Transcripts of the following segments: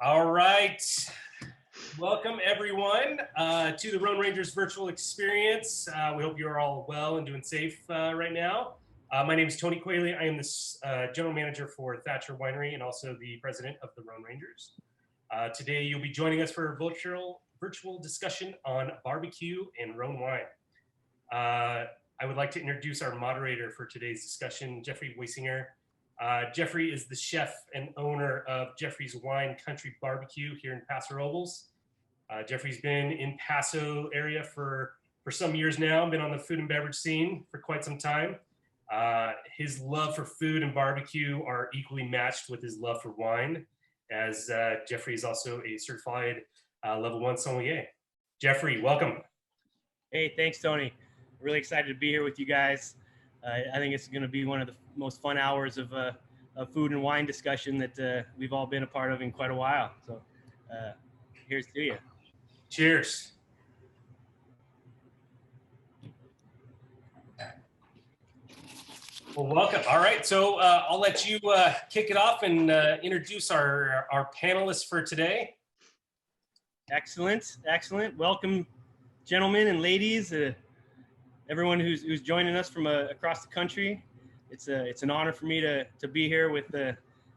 All right. Welcome, everyone, to the Rhone Rangers virtual experience. We hope you're all well and doing safe right now. My name is Tony Quayle. I am the general manager for Thatcher Winery and also the president of the Rhone Rangers. Today, you'll be joining us for a virtual discussion on barbecue and Rhone wine. I would like to introduce our moderator for today's discussion, Jeffry Wiesinger. Jeffry is the chef and owner of Jeffry's Wine Country Barbecue here in Paso Robles. Jeffry's been in Paso area for some years now, been on the food and beverage scene for quite some time. His love for food and barbecue are equally matched with his love for wine, as Jeffry is also a certified level 1 sommelier. Jeffry, welcome. Hey, thanks, Tony. Really excited to be here with you guys. I think it's going to be one of the most fun hours of food and wine discussion that we've all been a part of in quite a while. So here's to you. Cheers. Well, welcome. All right, so I'll let you kick it off and introduce our panelists for today. Excellent, excellent. Welcome, gentlemen and ladies. Everyone who's joining us from across the country. It's an honor for me to be here with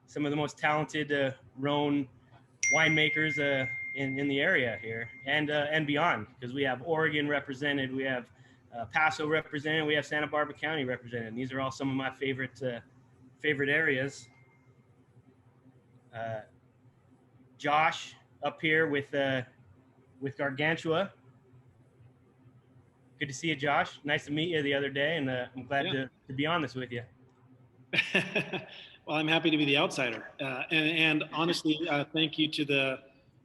some of the most talented Rhone winemakers in the area here and beyond, because we have Oregon represented, we have Paso represented, we have Santa Barbara County represented. And these are all some of my favorite areas. Josh up here with Gargantua. Good to see you, Josh. Nice to meet you the other day, and I'm glad to be on this with you. Well, I'm happy to be the outsider. And honestly, thank you to the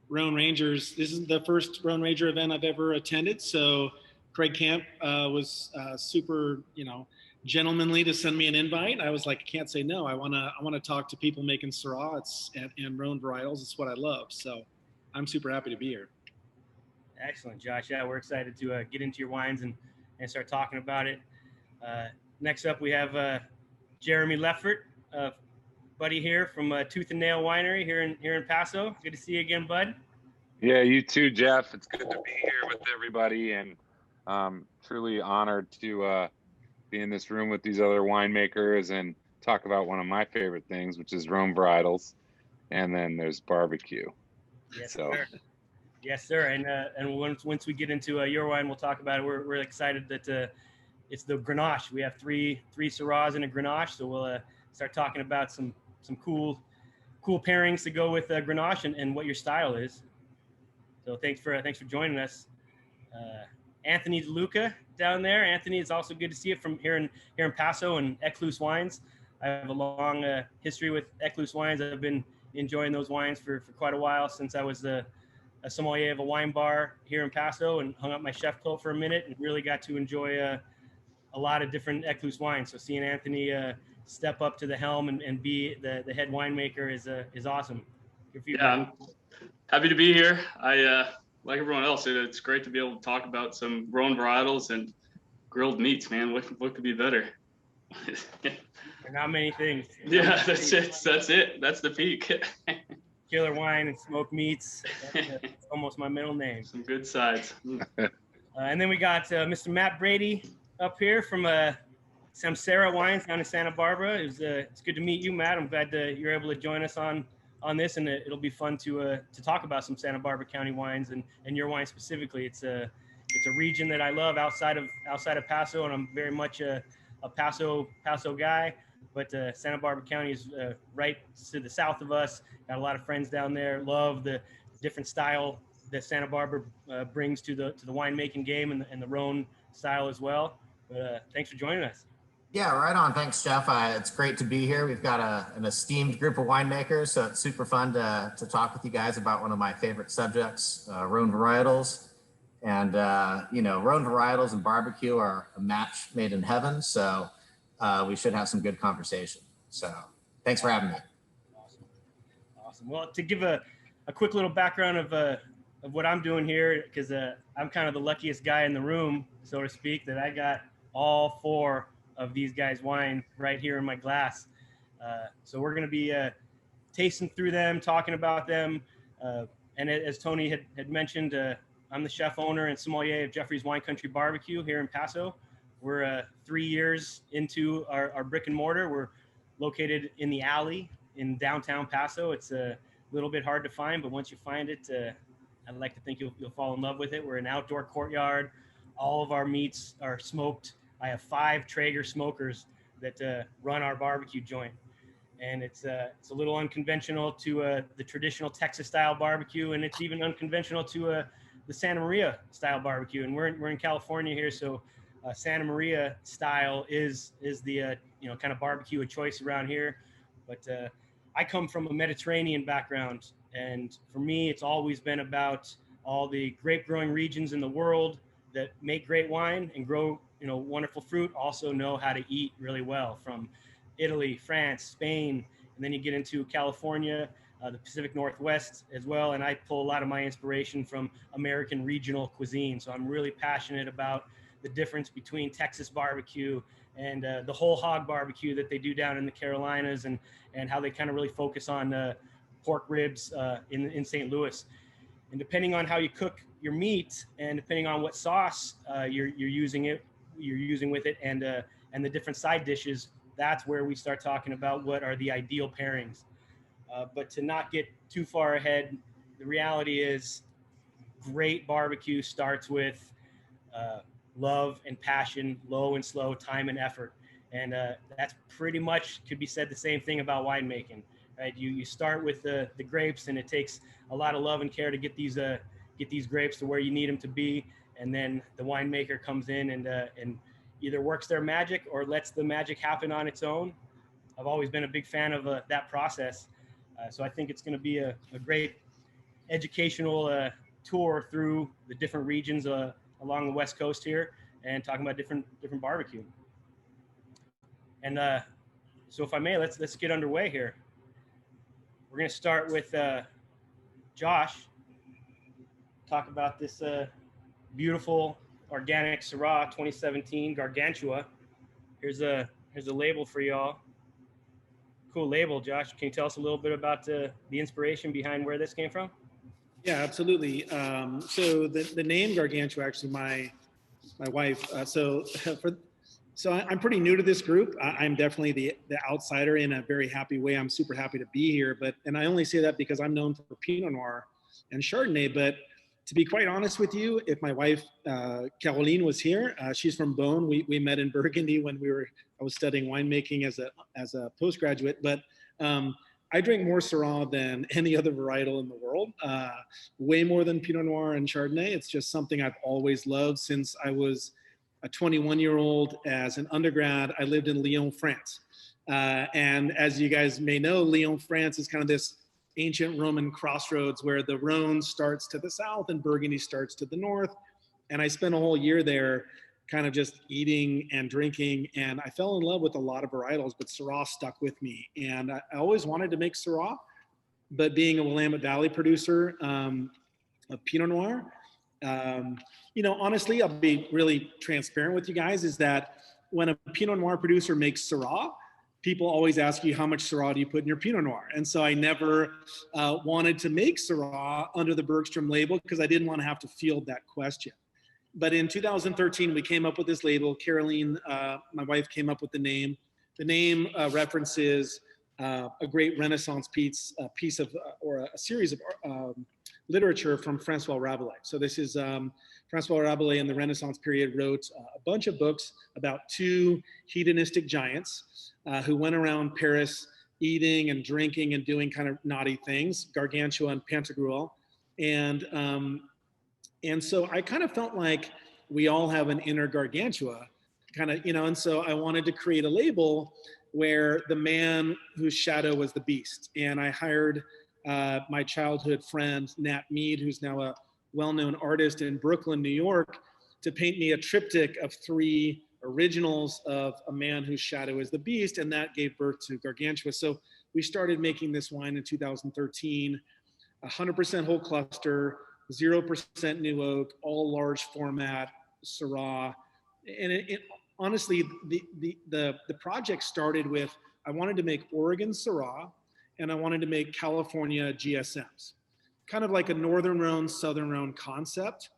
Rhone Rangers. This is the first Rhone Ranger event I've ever attended. So Craig Camp was super, gentlemanly to send me an invite. I was like, I can't say no. I want to talk to people making Syrah and Rhone varietals. It's what I love. So I'm super happy to be here. Excellent, Josh. Yeah, we're excited to get into your wines and start talking about it. Next up, we have Jeremy Leffert, buddy here from Tooth and Nail Winery here in Paso. Good to see you again, bud. Yeah, you too, Jeff. It's good to be here with everybody, and truly honored to be in this room with these other winemakers and talk about one of my favorite things, which is Rhone varietals, and then there's barbecue. Yes, sir. Yes, sir. And once we get into your wine, we'll talk about it. We're really excited that it's the Grenache. We have three Syrahs and a Grenache, so we'll start talking about some cool pairings to go with Grenache and what your style is. So thanks for joining us, Anthony DeLuca down there. Anthony, it's also good to see you from here in Paso and Écluse wines. I have a long history with Écluse wines. I've been enjoying those wines for quite a while, since I was a sommelier of a wine bar here in Paso and hung up my chef coat for a minute and really got to enjoy a lot of different Écluse wines. So seeing Anthony step up to the helm and be the head winemaker is awesome. Yeah, I'm happy to be here. I like everyone else, it's great to be able to talk about some Rhone varietals and grilled meats, man. What could be better? Not many things. Yeah, that's it. That's the peak. Killer wine and smoked meats. That's almost my middle name. Some good sides. And then we got Mr. Matt Brady up here from SAMsARA Wines down in Santa Barbara. It's good to meet you, Matt. I'm glad that you're able to join us on this, and it'll be fun to talk about some Santa Barbara County wines and your wine specifically. It's a region that I love outside of Paso, and I'm very much a Paso guy. But Santa Barbara County is right to the south of us. Got a lot of friends down there. Love the different style that Santa Barbara brings to the winemaking game and the Rhone style as well. But thanks for joining us. Yeah, right on. Thanks, Jeff. It's great to be here. We've got an esteemed group of winemakers, so it's super fun to talk with you guys about one of my favorite subjects, Rhone varietals. And, Rhone varietals and barbecue are a match made in heaven, so we should have some good conversation. So thanks for having me. Awesome. Well, to give a quick little background of what I'm doing here, because I'm kind of the luckiest guy in the room, so to speak, that I got all 4 of these guys' wine right here in my glass. So we're going to be tasting through them, talking about them, And as Tony had mentioned, I'm the chef owner and sommelier of Jeffry's Wine Country Barbecue here in Paso. We're 3 years into our brick and mortar. We're located in the alley in downtown Paso. It's a little bit hard to find, but once you find it, I'd like to think you'll fall in love with it. We're an outdoor courtyard. All of our meats are smoked. I have 5 Traeger smokers that run our barbecue joint. And it's a little unconventional to the traditional Texas style barbecue, and it's even unconventional to the Santa Maria style barbecue. And we're in California here, so Santa Maria style is the kind of barbecue of choice around here. But I come from a Mediterranean background, and for me, it's always been about all the grape growing regions in the world that make great wine and grow wonderful fruit, also know how to eat really well, from Italy, France, Spain, and then you get into California, the Pacific Northwest as well. And I pull a lot of my inspiration from American regional cuisine. So I'm really passionate about the difference between Texas barbecue and the whole hog barbecue that they do down in the Carolinas, and how they kind of really focus on pork ribs in St. Louis. And depending on how you cook your meat, and depending on what sauce you're using with it, and the different side dishes, that's where we start talking about what are the ideal pairings. But to not get too far ahead, the reality is great barbecue starts with love and passion, low and slow, time and effort. And that's pretty much could be said the same thing about winemaking, right? You start with the grapes, and it takes a lot of love and care to get these grapes to where you need them to be. And then the winemaker comes in and either works their magic or lets the magic happen on its own. I've always been a big fan of that process. So I think it's going to be a great educational tour through the different regions along the West Coast here, and talking about different barbecue. And so if I may, let's get underway here. We're going to start with Josh, talk about this beautiful organic Syrah 2017 Gargantua. Here's a label for y'all. Cool label, Josh. Can you tell us a little bit about the inspiration behind where this came from? Yeah, absolutely. So the name Gargantua, actually, my wife. So I'm pretty new to this group. I'm definitely the outsider in a very happy way. I'm super happy to be here, and I only say that because I'm known for Pinot Noir and Chardonnay. But to be quite honest with you, if my wife Caroline was here, she's from Beaune. We met in Burgundy when I was studying winemaking as a postgraduate. But I drink more Syrah than any other varietal in the world, way more than Pinot Noir and Chardonnay. It's just something I've always loved since I was a 21-year-old. As an undergrad, I lived in Lyon, France. And as you guys may know, Lyon, France is kind of this ancient Roman crossroads where the Rhone starts to the south and Burgundy starts to the north. And I spent a whole year there kind of just eating and drinking, and I fell in love with a lot of varietals, but Syrah stuck with me. And I always wanted to make Syrah, but being a Willamette Valley producer of Pinot Noir, honestly, I'll be really transparent with you guys, is that when a Pinot Noir producer makes Syrah, people always ask you, how much Syrah do you put in your Pinot Noir? And so I never wanted to make Syrah under the Bergström label because I didn't want to have to field that question. But in 2013, we came up with this label. Caroline, my wife, came up with the name. The name references a great Renaissance piece of, or a series of literature from François Rabelais. So this is François Rabelais in the Renaissance period wrote a bunch of books about 2 hedonistic giants who went around Paris eating and drinking and doing kind of naughty things, Gargantua and Pantagruel. And so I kind of felt like we all have an inner Gargantua, kind of, and so I wanted to create a label where the man whose shadow was the beast. And I hired my childhood friend, Nat Mead, who's now a well-known artist in Brooklyn, New York, to paint me a triptych of 3 originals of a man whose shadow is the beast, and that gave birth to Gargantua. So we started making this wine in 2013, 100% whole cluster, 0% new oak, all large format Syrah. And it honestly, the project started with, I wanted to make Oregon Syrah and I wanted to make California GSMs. kind of like a Northern Rhone, Southern Rhone concept.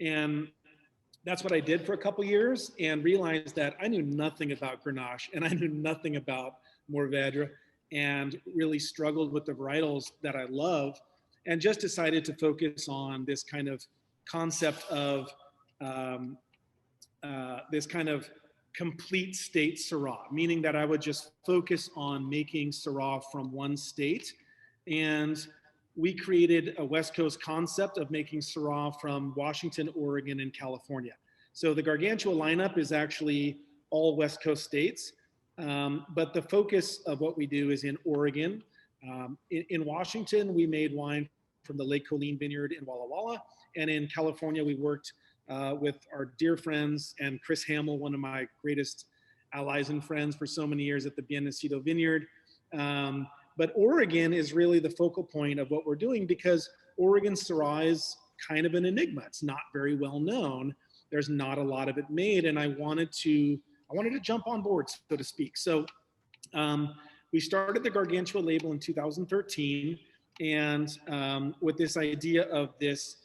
And that's what I did for a couple years, and realized that I knew nothing about Grenache and I knew nothing about Mourvèdre, and really struggled with the varietals that I love, and just decided to focus on this kind of concept of this kind of complete state Syrah, meaning that I would just focus on making Syrah from one state. And we created a West Coast concept of making Syrah from Washington, Oregon, and California. So the Gargantua lineup is actually all West Coast states, but the focus of what we do is in Oregon. In Washington, we made wine from the Lake Colleen Vineyard in Walla Walla, and in California, we worked with our dear friends and Chris Hamill, one of my greatest allies and friends for so many years at the Biennacido Vineyard. But Oregon is really the focal point of what we're doing, because Oregon Syrah is kind of an enigma. It's not very well known. There's not a lot of it made, and I wanted to jump on board, so to speak. So we started the Gargantua label in 2013, and with this idea of this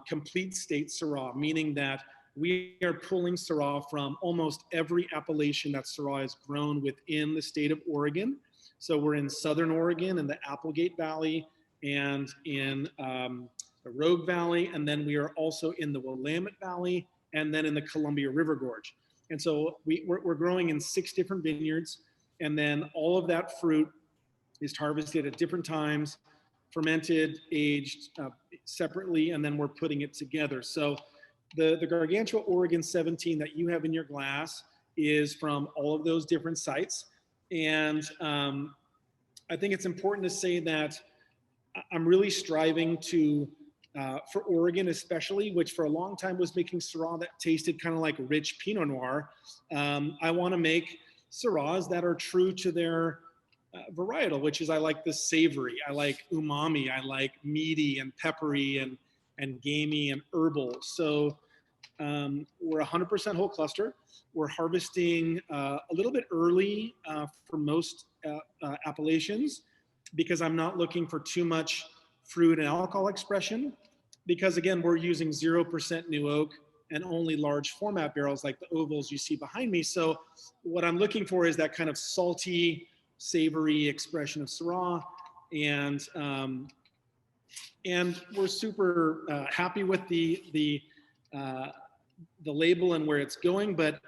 complete state Syrah, meaning that we are pulling Syrah from almost every appellation that Syrah is grown within the state of Oregon. So we're in Southern Oregon in the Applegate Valley and in the Rogue Valley, and then we are also in the Willamette Valley, and then in the Columbia River Gorge. And so we're growing in 6 different vineyards, and then all of that fruit is harvested at different times, fermented, aged separately, and then we're putting it together. So the Gargantua Oregon 17 that you have in your glass is from all of those different sites. And I think it's important to say that I'm really striving to, for Oregon especially, which for a long time was making Syrah that tasted kind of like rich Pinot Noir. I want to make Syrahs that are true to their varietal, which is I like the savory, I like umami, I like meaty and peppery and gamey and herbal. So we're 100% whole cluster. We're harvesting a little bit early for most appellations, because I'm not looking for too much fruit and alcohol expression, because again, we're using 0% new oak and only large format barrels like the ovals you see behind me. So what I'm looking for is that kind of salty, savory expression of Syrah, and we're super happy with the label and where it's going. But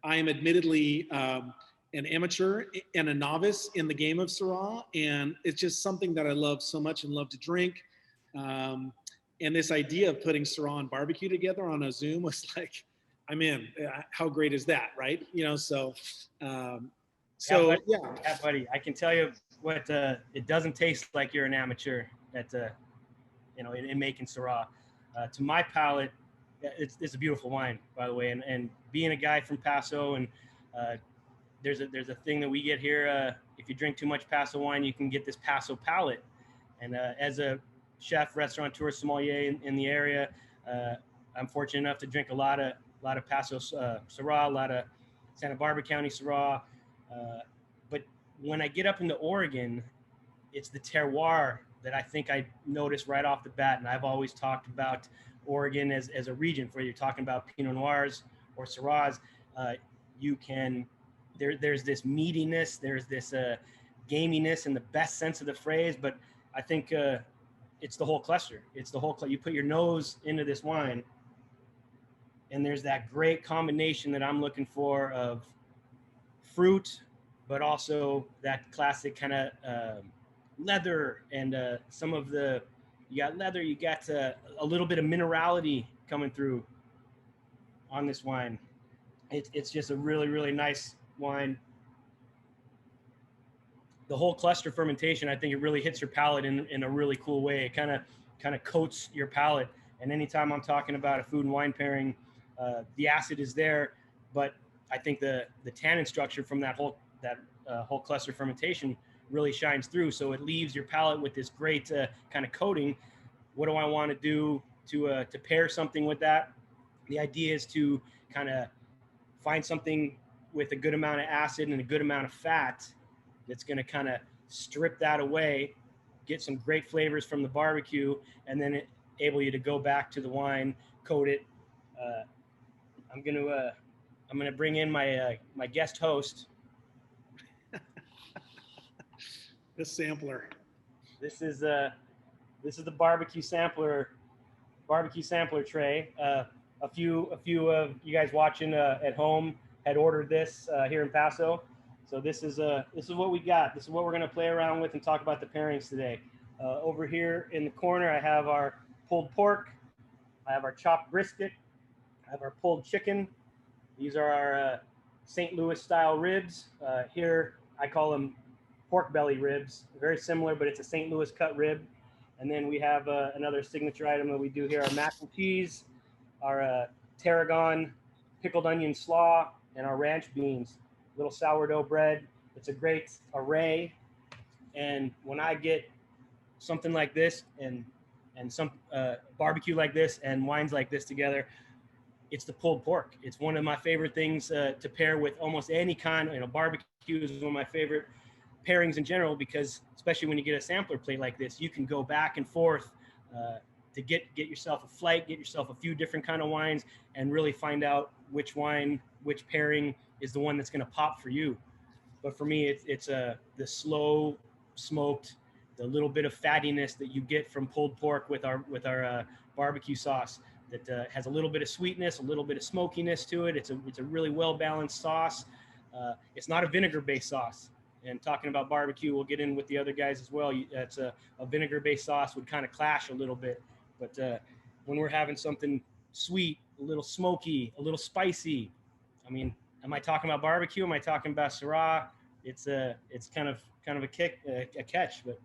I am admittedly an amateur and a novice in the game of Syrah, and it's just something that I love so much and love to drink. And this idea of putting Syrah and barbecue together on a Zoom was like, I'm in. How great is that, right? You know, so yeah, buddy. I can tell you what it doesn't taste like you're an amateur at in making Syrah. To my palate, it's a beautiful wine, by the way. And being a guy from Paso, and there's a thing that we get here. If you drink too much Paso wine, you can get this Paso palate. And as a chef, restaurateur, sommelier in the area, I'm fortunate enough to drink a lot of Paso Syrah, a lot of Santa Barbara County Syrah. But when I get up into Oregon, it's the terroir that I think I noticed right off the bat. And I've always talked about Oregon as a region. Whether you're talking about Pinot Noirs or Syrahs, there's this meatiness, there's this gaminess in the best sense of the phrase. But I think it's the whole cluster. It's the whole. You put your nose into this wine, and there's that great combination that I'm looking for of fruit, but also that classic kind of leather, and some of the, you got leather, you got a little bit of minerality coming through on this wine. It's just a really, really nice wine. The whole cluster fermentation, I think it really hits your palate in a really cool way. It kind of coats your palate. And anytime I'm talking about a food and wine pairing, the acid is there, but I think the tannin structure from that whole cluster fermentation really shines through. So it leaves your palate with this great kind of coating. What do I want to do to pair something with that? The idea is to kind of find something with a good amount of acid and a good amount of fat that's going to kind of strip that away get some great flavors from the barbecue, and then able you to go back to the wine, coat it. I'm gonna bring in my my guest host. The sampler. This is the barbecue sampler tray. A few of you guys watching at home had ordered this here in Paso. So this is what we got. This is what we're gonna play around with and talk about the pairings today. Over here in the corner, I have our pulled pork. I have our chopped brisket. I have our pulled chicken. These are our St. Louis style ribs. Here I call them pork belly ribs. Very similar, but it's a St. Louis cut rib. And then we have another signature item that we do here: our mac and cheese, our tarragon pickled onion slaw, and our ranch beans. Little sourdough bread. It's a great array. And when I get something like this and some barbecue like this and wines like this together, it's the pulled pork. It's one of my favorite things to pair with almost any kind. Barbecue is one of my favorite pairings in general, because especially when you get a sampler plate like this, you can go back and forth to get yourself a flight, get yourself a few different kind of wines, and really find out which wine, which pairing is the one that's going to pop for you. But for me, it's the slow smoked, the little bit of fattiness that you get from pulled pork with our barbecue sauce that has a little bit of sweetness, a little bit of smokiness to it. It's a really well balanced sauce. It's not a vinegar based sauce. And talking about barbecue, we'll get in with the other guys as well. It's a vinegar based sauce would kind of clash a little bit, but when we're having something sweet, a little smoky, a little spicy, I mean, am I talking about barbecue? Am I talking about Syrah? It's kind of a catch, but.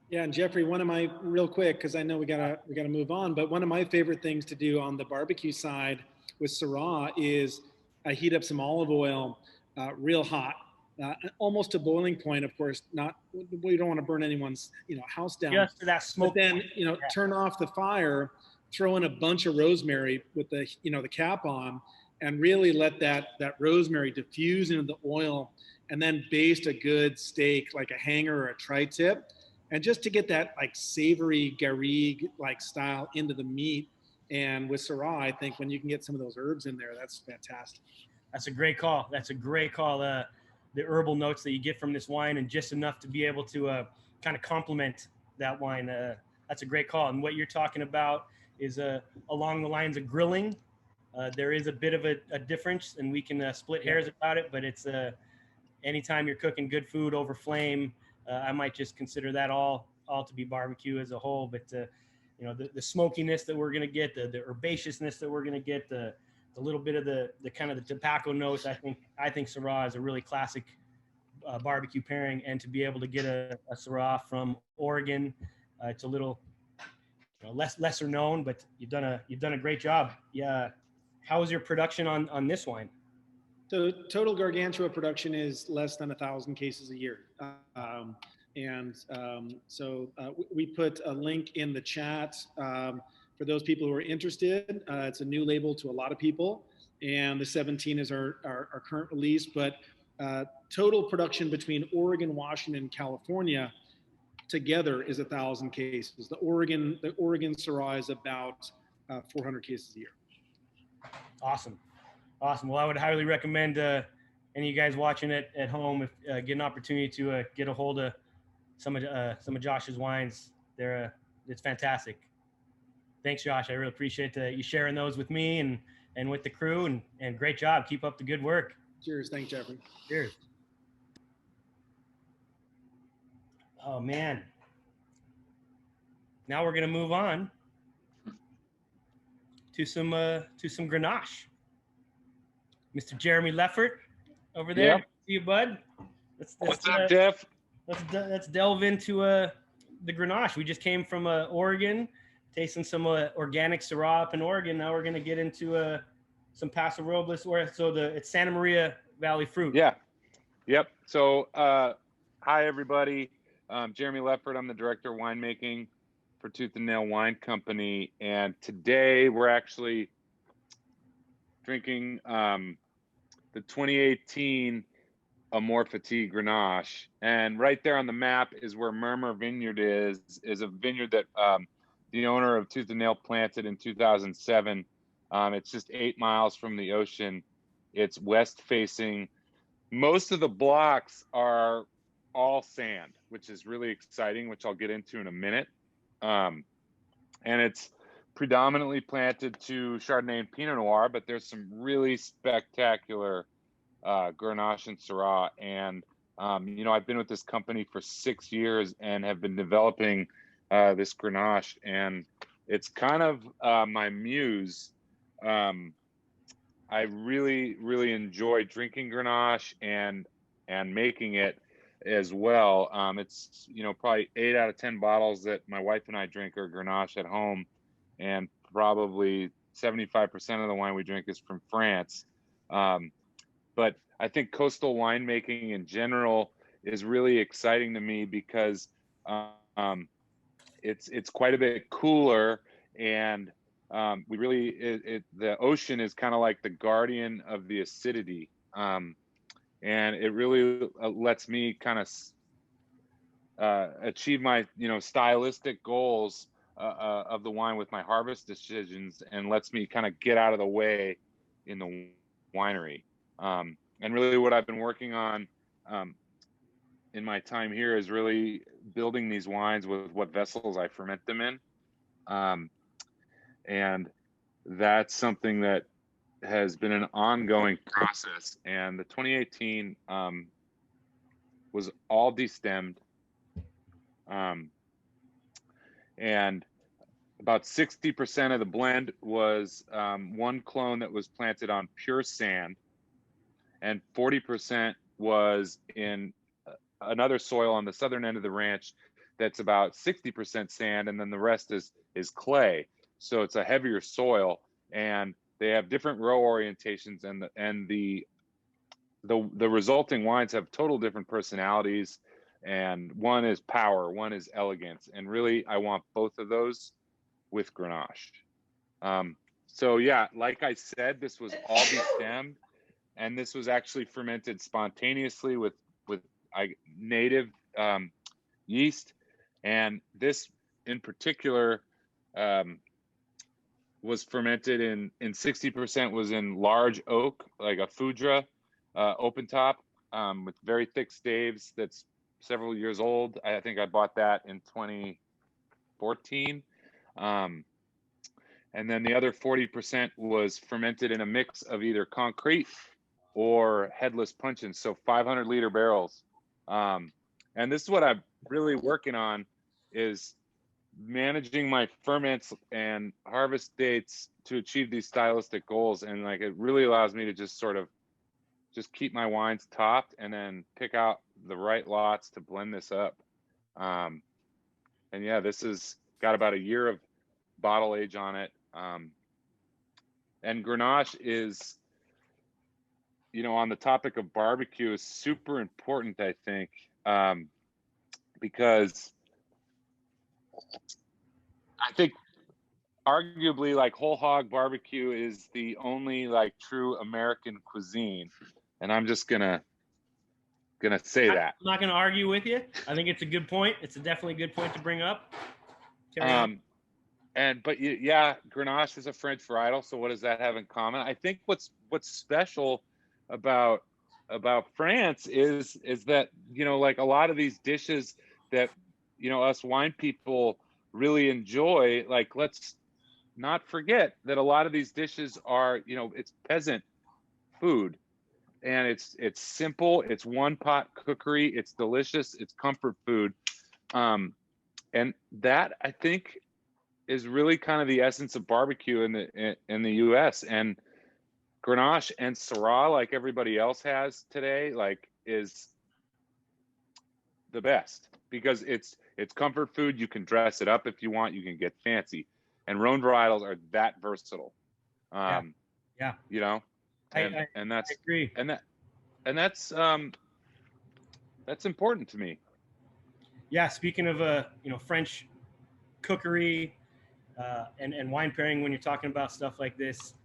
Yeah, and Jeffrey, one of my real quick, because I know we gotta move on, but one of my favorite things to do on the barbecue side with Syrah is I heat up some olive oil real hot, almost to boiling point. Of course, we don't want to burn anyone's house down. Just to that smoke. But then turn off the fire, throw in a bunch of rosemary with the the cap on, and really let that rosemary diffuse into the oil, and then baste a good steak like a hanger or a tri-tip. And just to get that like savory garrigue like style into the meat. And with Syrah, I think when you can get some of those herbs in there, that's fantastic. That's a great call. The herbal notes that you get from this wine, and just enough to be able to kind of complement that wine. That's a great call. And what you're talking about is along the lines of grilling. There is a bit of a difference, and we can split hairs about it, but it's anytime you're cooking good food over flame, I might just consider that all to be barbecue as a whole. But the smokiness that we're going to get, the herbaceousness that we're going to get, the little bit of the kind of the tobacco notes, I think Syrah is a really classic barbecue pairing. And to be able to get a Syrah from Oregon, it's a little lesser known, but you've done a great job. Yeah. How was your production on this wine? So total Gargantua production is less than 1,000 cases a year. So we put a link in the chat for those people who are interested. It's a new label to a lot of people, and the 17 is our current release. But total production between Oregon, Washington, and California together is 1,000 cases. The Oregon Syrah is about 400 cases a year. Awesome. Well, I would highly recommend any of you guys watching it at home, if get an opportunity to get a hold of some of Josh's wines. It's fantastic. Thanks, Josh. I really appreciate you sharing those with me and with the crew, and great job. Keep up the good work. Cheers. Thanks, Jeffrey. Cheers. Oh man. Now we're gonna move on to some Grenache. Mr. Jeremy Leffert over there. Yep. See you, bud. What's up, Jeff? Let's delve into the Grenache. We just came from Oregon, tasting some organic Syrah up in Oregon. Now we're gonna get into some Paso Robles, it's Santa Maria Valley fruit. Yeah. Yep. So hi everybody. Jeremy Leffert. I'm the director of winemaking for Tooth and Nail Wine Company, and today we're actually drinking the 2018 Amor Fati Grenache. And right there on the map is where Murmur Vineyard is a vineyard that the owner of Tooth and Nail planted in 2007. It's just 8 miles from the ocean. It's west facing. Most of the blocks are all sand, which is really exciting, which I'll get into in a minute. And it's predominantly planted to Chardonnay and Pinot Noir, but there's some really spectacular Grenache and Syrah. And, you know, I've been with this company for 6 years and have been developing this Grenache, and it's kind of my muse. I really, really enjoy drinking Grenache and making it as well. It's, you know, probably 8 out of 10 bottles that my wife and I drink are Grenache at home, and probably 75% of the wine we drink is from France. But I think coastal winemaking in general is really exciting to me because it's quite a bit cooler, and we really the ocean is kind of like the guardian of the acidity, and it really lets me kind of achieve my, you know, stylistic goals of the wine with my harvest decisions, and lets me kind of get out of the way in the winery. And really what I've been working on in my time here is really building these wines with what vessels I ferment them in. And that's something that has been an ongoing process. And the 2018 was all destemmed. And about 60% of the blend was one clone that was planted on pure sand, and 40% was in another soil on the southern end of the ranch that's about 60% sand, and then the rest is clay. So it's a heavier soil, and they have different row orientations, and the resulting wines have total different personalities, and one is power, one is elegance, and really I want both of those with Grenache. So yeah, like I said, this was all destemmed, and this was actually fermented spontaneously with native yeast. And this in particular was fermented in 60% was in large oak, like a Foudre open top, with very thick staves that's several years old. I think I bought that in 2014. And then the other 40% was fermented in a mix of either concrete or headless puncheons, so 500-liter barrels. And this is what I'm really working on, is managing my ferments and harvest dates to achieve these stylistic goals. And like, it really allows me to just sort of just keep my wines topped and then pick out the right lots to blend this up. And yeah, this has got about a year of bottle age on it. And Grenache is, you know, on the topic of barbecue, is super important, I think, because I think arguably like whole hog barbecue is the only like true American cuisine. And I'm just gonna say that. I'm not gonna argue with you. I think it's a good point. It's definitely a good point to bring up. But yeah, Grenache is a French varietal. So what does that have in common? I think what's special about France is that, you know, like a lot of these dishes that, you know, us wine people really enjoy, like, let's not forget that a lot of these dishes are, you know, it's peasant food, and it's simple, it's one pot cookery, it's delicious, it's comfort food. And that, I think, is really kind of the essence of barbecue in the US. And Grenache and Syrah, like everybody else has today, like, is the best because it's comfort food. You can dress it up if you want, you can get fancy, and Rhone varietals are that versatile. Yeah. You know, and that's, I agree. And that's important to me. Yeah, speaking of you know, French cookery and wine pairing, when you're talking about stuff like this,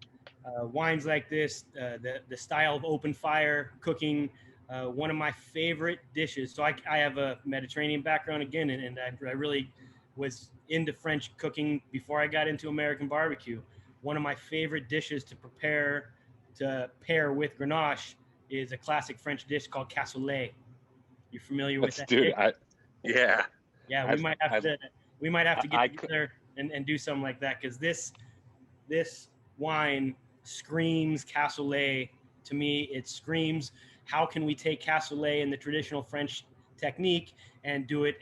wines like this, the style of open fire cooking, one of my favorite dishes. So I have a Mediterranean background again, and I really was into French cooking before I got into American barbecue. One of my favorite dishes to pair with Grenache is a classic French dish called cassoulet. You're familiar with that? Dude, yeah. Yeah, we might have to get together and do something like that, because this wine screams cassoulet to me. It screams, how can we take cassoulet in the traditional French technique and do it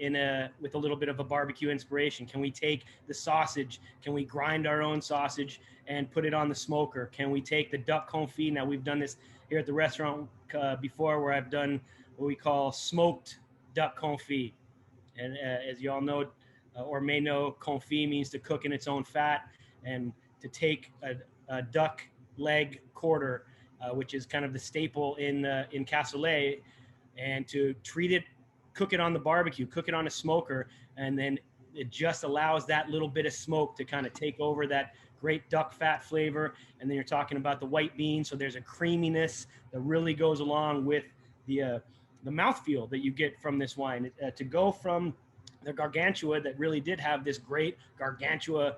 with a little bit of a barbecue inspiration? Can we take the sausage? Can we grind our own sausage and put it on the smoker? Can we take the duck confit? Now, we've done this here at the restaurant before, where I've done what we call smoked duck confit. And as you all know, or may know, confit means to cook in its own fat, and to take a duck leg quarter, which is kind of the staple in cassoulet, and to cook it on the barbecue, cook it on a smoker, and then it just allows that little bit of smoke to kind of take over that great duck fat flavor. And then you're talking about the white beans, so there's a creaminess that really goes along with the mouthfeel that you get from this wine. To go from the Gargantua that really did have this great Gargantua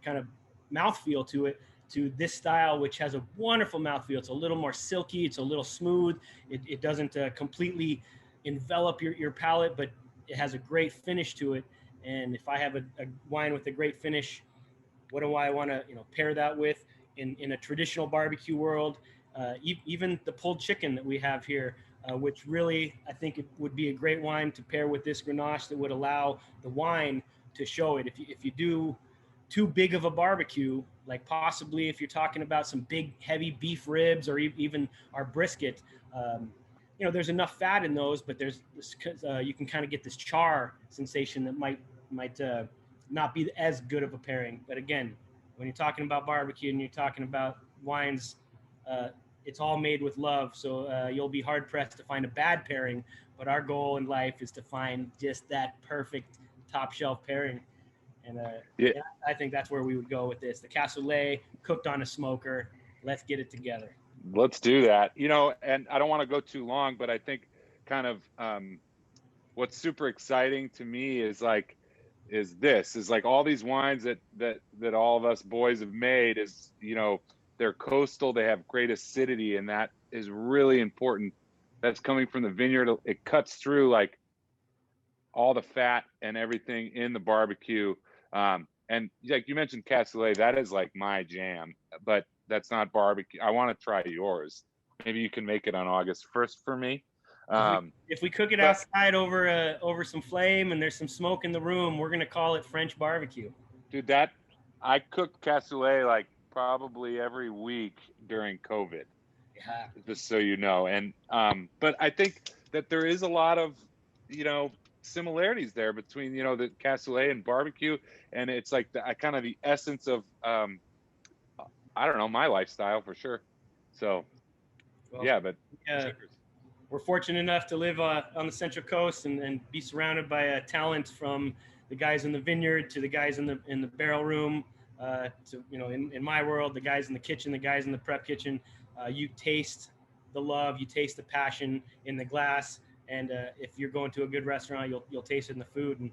kind of mouthfeel to it, to this style, which has a wonderful mouthfeel. It's a little more silky. It's a little smooth. It doesn't completely envelop your palate, but it has a great finish to it. And if I have a wine with a great finish, what do I want to pair that with in a traditional barbecue world? Even the pulled chicken that we have here, which really, I think it would be a great wine to pair with this Grenache, that would allow the wine to show it. If you do too big of a barbecue, like possibly if you're talking about some big heavy beef ribs or even our brisket, there's enough fat in those, but there's you can kind of get this char sensation that might not be as good of a pairing. But again, when you're talking about barbecue and you're talking about wines, it's all made with love. So you'll be hard pressed to find a bad pairing, but our goal in life is to find just that perfect top shelf pairing. And I think that's where we would go with this. The cassoulet cooked on a smoker. Let's get it together. Let's do that. And I don't want to go too long, but I think kind of what's super exciting to me is like all these wines that all of us boys have made is, they're coastal, they have great acidity, and that is really important. That's coming from the vineyard. It cuts through like all the fat and everything in the barbecue. And like you mentioned cassoulet, that is like my jam, but that's not barbecue. I want to try yours. Maybe you can make it on August 1st for me. If we cook it outside over some flame and there's some smoke in the room, we're going to call it French barbecue. Dude, I cooked cassoulet like probably every week during COVID. Yeah. Just so you know. And, but I think that there is a lot of, similarities there between, the cassoulet and barbecue. And it's like kind of the essence of, I don't know, my lifestyle for sure. So, we're fortunate enough to live on the Central Coast and be surrounded by talent from the guys in the vineyard to the guys in the barrel room, to in my world, the guys in the kitchen, the guys in the prep kitchen. You taste the love, you taste the passion in the glass, and if you're going to a good restaurant, you'll taste it in the food. And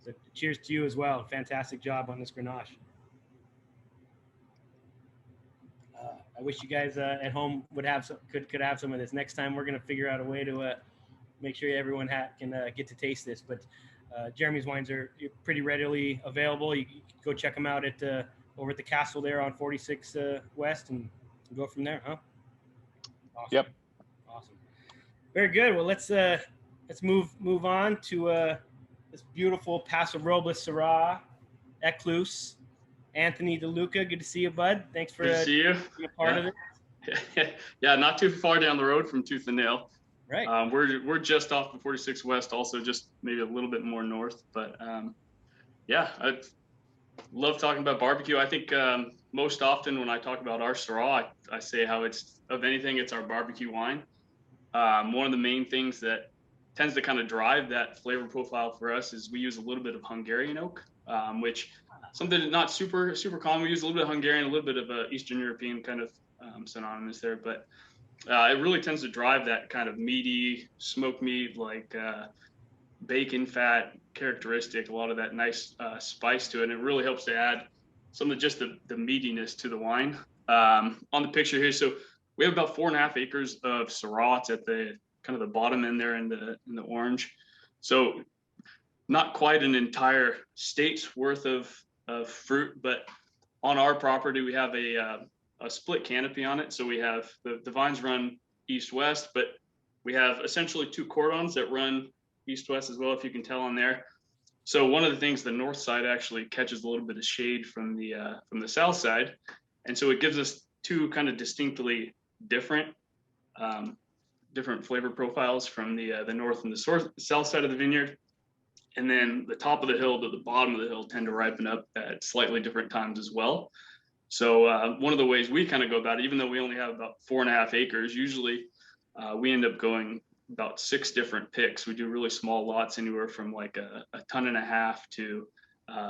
so, cheers to you as well. Fantastic job on this Grenache. I wish you guys at home would have could have some of this. Next time, we're going to figure out a way to make sure everyone can get to taste this. But Jeremy's wines are pretty readily available. You can go check them out over at the castle there on 46 West, and go from there, huh? Awesome. Yep. Awesome. Very good. Well, let's move on to this beautiful Paso Robles Syrah, Écluse. Anthony DeLuca, good to see you, bud. Thanks for being a part of it. Yeah, not too far down the road from Tooth and Nail. Right. We're just off the 46 West, also just maybe a little bit more north. But I love talking about barbecue. I think most often when I talk about our Syrah, I say how it's, of anything, it's our barbecue wine. One of the main things that tends to kind of drive that flavor profile for us is we use a little bit of Hungarian oak, which something that's not super common. We use a little bit of Hungarian, a little bit of Eastern European kind of synonymous there. But it really tends to drive that kind of meaty, smoked meat, like bacon fat characteristic, a lot of that nice spice to it. And it really helps to add some of just the meatiness to the wine. On the picture here, so we have about 4.5 acres of Syrah. It's at the kind of the bottom end there in the orange. So not quite an entire state's worth of fruit, but on our property, we have a split canopy on it. So we have the vines run east-west, but we have essentially 2 cordons that run east-west as well, if you can tell on there. So one of the things, the north side actually catches a little bit of shade from the south side. And so it gives us 2 kind of distinctly different flavor profiles from the north and the south side of the vineyard. And then the top of the hill to the bottom of the hill tend to ripen up at slightly different times as well. So one of the ways we kind of go about it, even though we only have about 4.5 acres, usually we end up going about 6 different picks. We do really small lots, anywhere from like a 1.5 tons to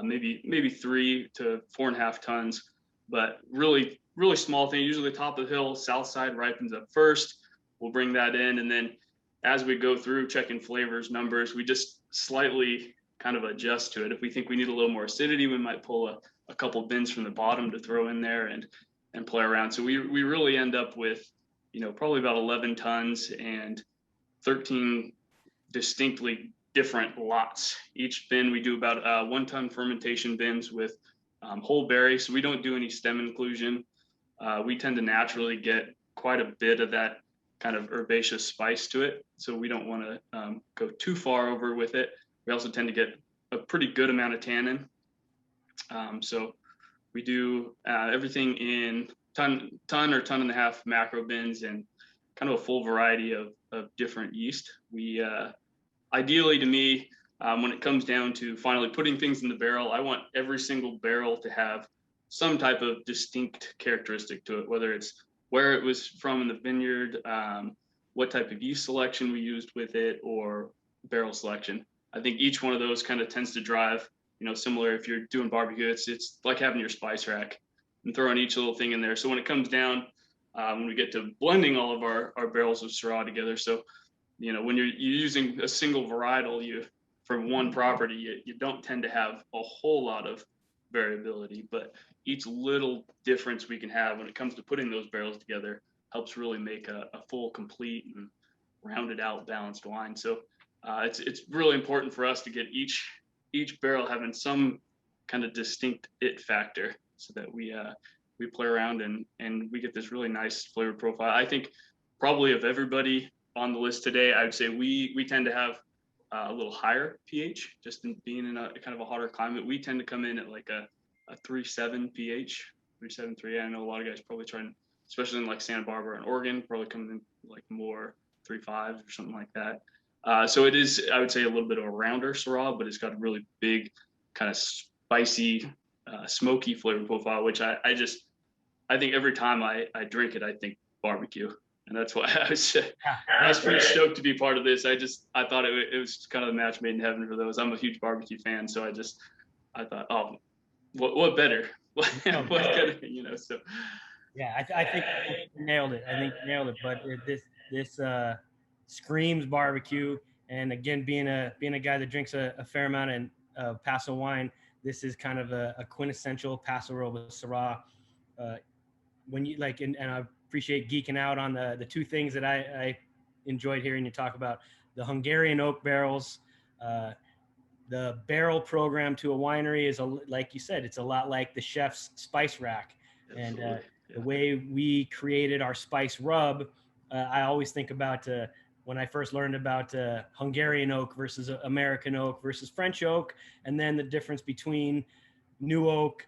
maybe 3 to 4.5 tons, but really small thing. Usually the top of the hill, south side ripens up first. We'll bring that in, and then as we go through checking flavors, numbers, we just slightly kind of adjust to it. If we think we need a little more acidity, we might pull a couple bins from the bottom to throw in there and play around. So we really end up with, probably about 11 tons and 13 distinctly different lots. Each bin, we do about 1-ton fermentation bins with whole berry. So we don't do any stem inclusion. We tend to naturally get quite a bit of that kind of herbaceous spice to it. So we don't want to go too far over with it. We also tend to get a pretty good amount of tannin. So we do everything in ton or 1.5 ton macro bins and kind of a full variety of different yeast. We ideally, to me, when it comes down to finally putting things in the barrel, I want every single barrel to have some type of distinct characteristic to it, whether it's where it was from in the vineyard, what type of yeast selection we used with it, or barrel selection. I think each one of those kind of tends to drive, similar. If you're doing barbecue, it's like having your spice rack and throwing each little thing in there. So when it comes down, when we get to blending all of our barrels of Syrah together, so when you're using a single varietal, from one property, you don't tend to have a whole lot of variability, but each little difference we can have when it comes to putting those barrels together helps really make a full, complete, and rounded out, balanced wine. So it's really important for us to get each barrel having some kind of distinct it factor, so that we play around and we get this really nice flavor profile. I think probably of everybody on the list today, I would say we tend to have a little higher pH, just in being in a kind of a hotter climate. We tend to come in at like a 3.7 pH, 3.73. I know a lot of guys probably trying, especially in like Santa Barbara and Oregon, probably coming in like more 3.5 or something like that. So it is, I would say, a little bit of a rounder Syrah, but it's got a really big kind of spicy, smoky flavor profile, which I think every time I drink it, I think barbecue. And that's why I was pretty stoked to be part of this. I thought it was kind of the match made in heaven for those. I'm a huge barbecue fan, so I thought, oh, what better? What better, So yeah, I think you nailed it. But this screams barbecue. And again, being a guy that drinks a fair amount of Paso wine, this is kind of a quintessential Paso Robles Syrah. When you like, and I appreciate geeking out on the 2 things that I enjoyed hearing you talk about: the Hungarian oak barrels. The barrel program to a winery is, like you said, it's a lot like the chef's spice rack. Absolutely. And the way we created our spice rub, I always think about when I first learned about Hungarian oak versus American oak versus French oak, and then the difference between new oak,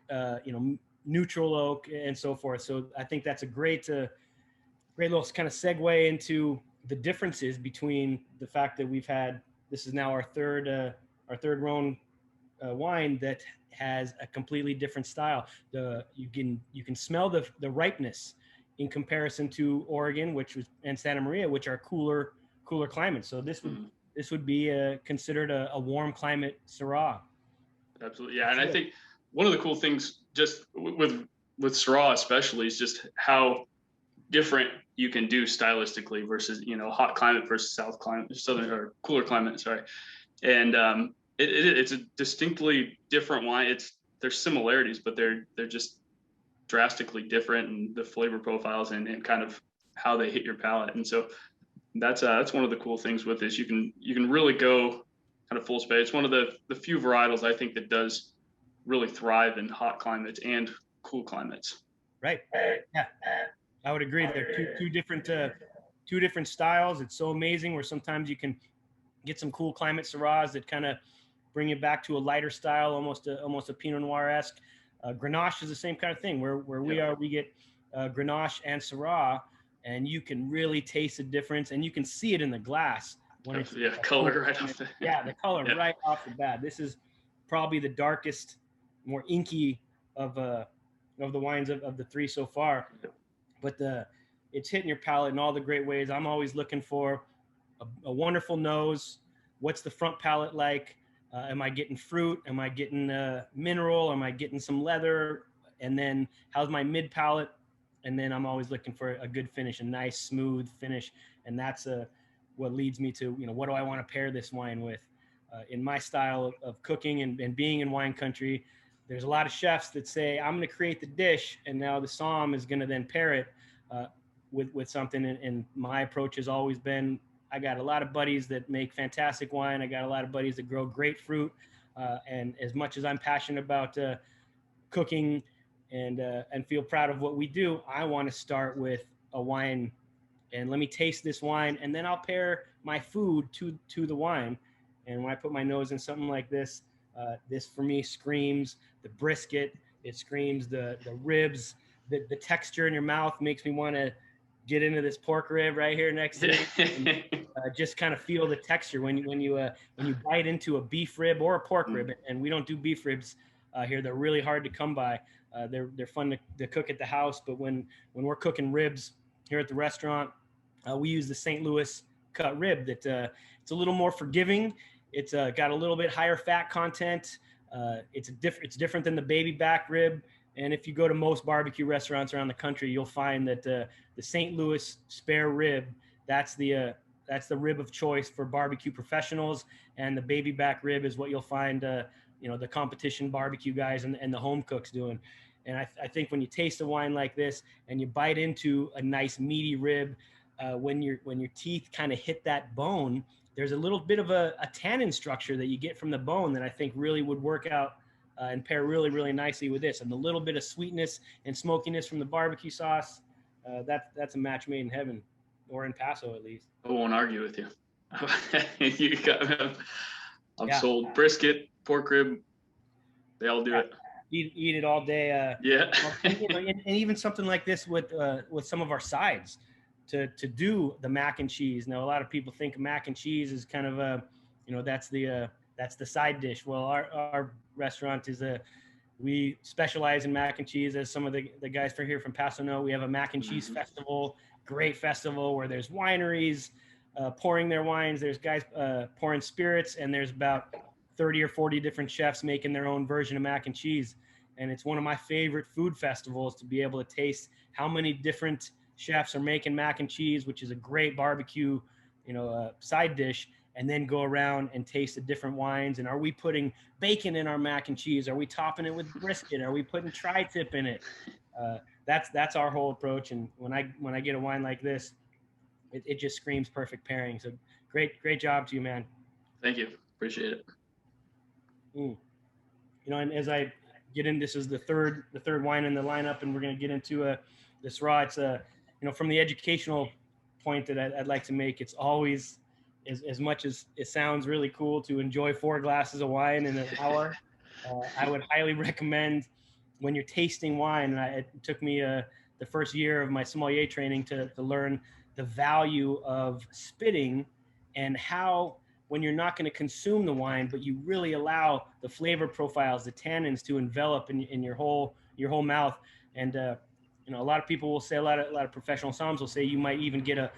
neutral oak, and so forth. So I think that's a great little kind of segue into the differences between the fact that this is now our third Rhone wine that has a completely different style. You can smell the ripeness in comparison to Oregon, and Santa Maria, which are cooler climates. So this would be considered a warm climate Syrah. Absolutely, yeah. And I think one of the cool things, just with Syrah especially, is just how different you can do stylistically versus, hot climate versus south climate, southern or cooler climate, sorry. And it's a distinctly different wine. There's similarities, but they're just drastically different, and the flavor profiles and kind of how they hit your palate. And so that's one of the cool things with this. You can really go kind of full space. It's one of the few varietals I think that does really thrive in hot climates and cool climates. Right. Yeah, I would agree. They're two different styles. It's so amazing where sometimes you can get some cool climate Syrahs that kind of bring you back to a lighter style, almost a Pinot Noir-esque. Grenache is the same kind of thing. Where we are, we get Grenache and Syrah, and you can really taste the difference, and you can see it in the glass when it's color right off the the color right off the bat. This is probably the darkest, more inky of the wines of the three so far, but it's hitting your palate in all the great ways. I'm always looking for a wonderful nose. What's the front palate like? Am I getting fruit? Am I getting mineral? Am I getting some leather? And then how's my mid palate? And then I'm always looking for a good finish, a nice smooth finish. And that's what leads me to, what do I want to pair this wine with? In my style of cooking and being in wine country, there's a lot of chefs that say, I'm going to create the dish, and now the Somm is going to then pair it with something. And my approach has always been, I got a lot of buddies that make fantastic wine. I got a lot of buddies that grow great fruit. And as much as I'm passionate about cooking and feel proud of what we do, I want to start with a wine, and let me taste this wine, and then I'll pair my food to the wine. And when I put my nose in something like this, this for me screams the brisket. It screams the ribs. The texture in your mouth makes me want to get into this pork rib right here next to me. And, just kind of feel the texture when you bite into a beef rib or a pork rib. And we don't do beef ribs here. They're really hard to come by. They're fun to cook at the house, but when we're cooking ribs here at the restaurant, we use the St. Louis cut rib. That it's a little more forgiving. It's got a little bit higher fat content. It's different than the baby back rib. And if you go to most barbecue restaurants around the country, you'll find that the St. Louis spare rib, that's the rib of choice for barbecue professionals. And the baby back rib is what you'll find, the competition barbecue guys and the home cooks doing. And I think when you taste a wine like this and you bite into a nice meaty rib, when your teeth kind of hit that bone, there's a little bit of a tannin structure that you get from the bone that I think really would work out and pair really, really nicely with this. And the little bit of sweetness and smokiness from the barbecue sauce, that's a match made in heaven, or in Paso at least. I won't argue with you. I'm sold. Brisket, pork rib, they all do it. Eat it all day. And even something like this with some of our sides to do the mac and cheese. Now, a lot of people think mac and cheese is kind of that's the side dish. Well, our restaurant is we specialize in mac and cheese, as some of the guys from here from Paso know. We have a mac and cheese festival, great festival where there's wineries pouring their wines. There's guys pouring spirits, and there's about 30 or 40 different chefs making their own version of mac and cheese. And it's one of my favorite food festivals to be able to taste how many different chefs are making mac and cheese, which is a great barbecue, side dish, and then go around and taste the different wines. And are we putting bacon in our mac and cheese? Are we topping it with brisket? Are we putting tri-tip in it? That's our whole approach. And when I get a wine like this, it just screams perfect pairing. So great job to you, man. Thank you. Appreciate it. And as I get in, this is the third wine in the lineup, and we're going to get into the Syrah. It's from the educational point that I'd like to make, it's always, as much as it sounds really cool to enjoy 4 glasses of wine in an hour, I would highly recommend when you're tasting wine. And it took me the first year of my sommelier training to learn the value of spitting, and how when you're not going to consume the wine, but you really allow the flavor profiles, the tannins to envelop in your whole mouth. And a lot of people will say, a lot of professional somms will say you might even get a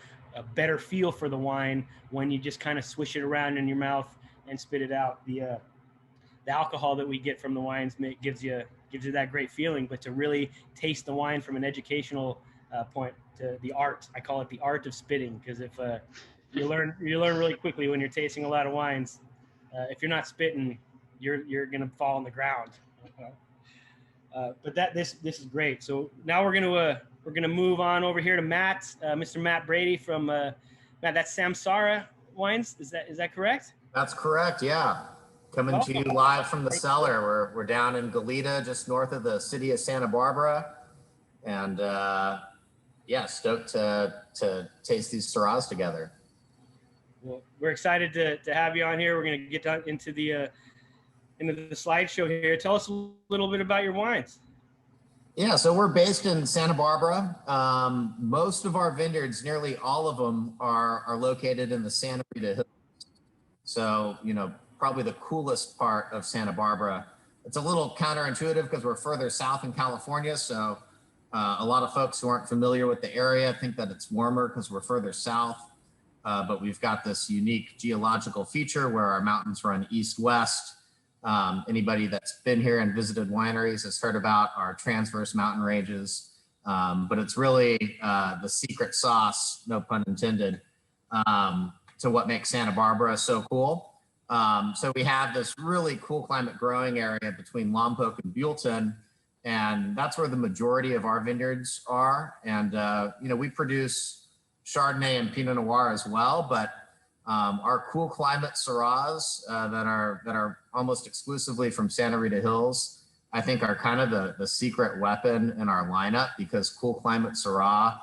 better feel for the wine when you just kind of swish it around in your mouth and spit it out. The alcohol that we get from the wines gives you that great feeling, but to really taste the wine from an educational point to the art. I call it the art of spitting, because if you learn really quickly when you're tasting a lot of wines. If you're not spitting, you're gonna fall on the ground. But this is great. So now we're gonna move on over here to Matt, Mr. Matt Brady from Matt. That's SAMsARA wines. Is that correct? That's correct. Yeah, coming to you live from the cellar. We're down in Goleta, just north of the city of Santa Barbara, and yeah, stoked to taste these Syrahs together. Well, we're excited to have you on here. We're gonna get into the slideshow here. Tell us a little bit about your wines. Yeah, so we're based in Santa Barbara. Most of our vineyards, nearly all of them, are located in the Santa Rita Hills. So, probably the coolest part of Santa Barbara. It's a little counterintuitive because we're further south in California. So a lot of folks who aren't familiar with the area think that it's warmer because we're further south. But we've got this unique geological feature where our mountains run east-west. Anybody that's been here and visited wineries has heard about our transverse mountain ranges, but it's really the secret sauce, no pun intended, to what makes Santa Barbara so cool. So we have this really cool climate growing area between Lompoc and Buellton, and that's where the majority of our vineyards are. And we produce Chardonnay and Pinot Noir as well, but our cool climate Syrahs that are almost exclusively from Santa Rita Hills, I think are kind of the secret weapon in our lineup, because cool climate Syrah,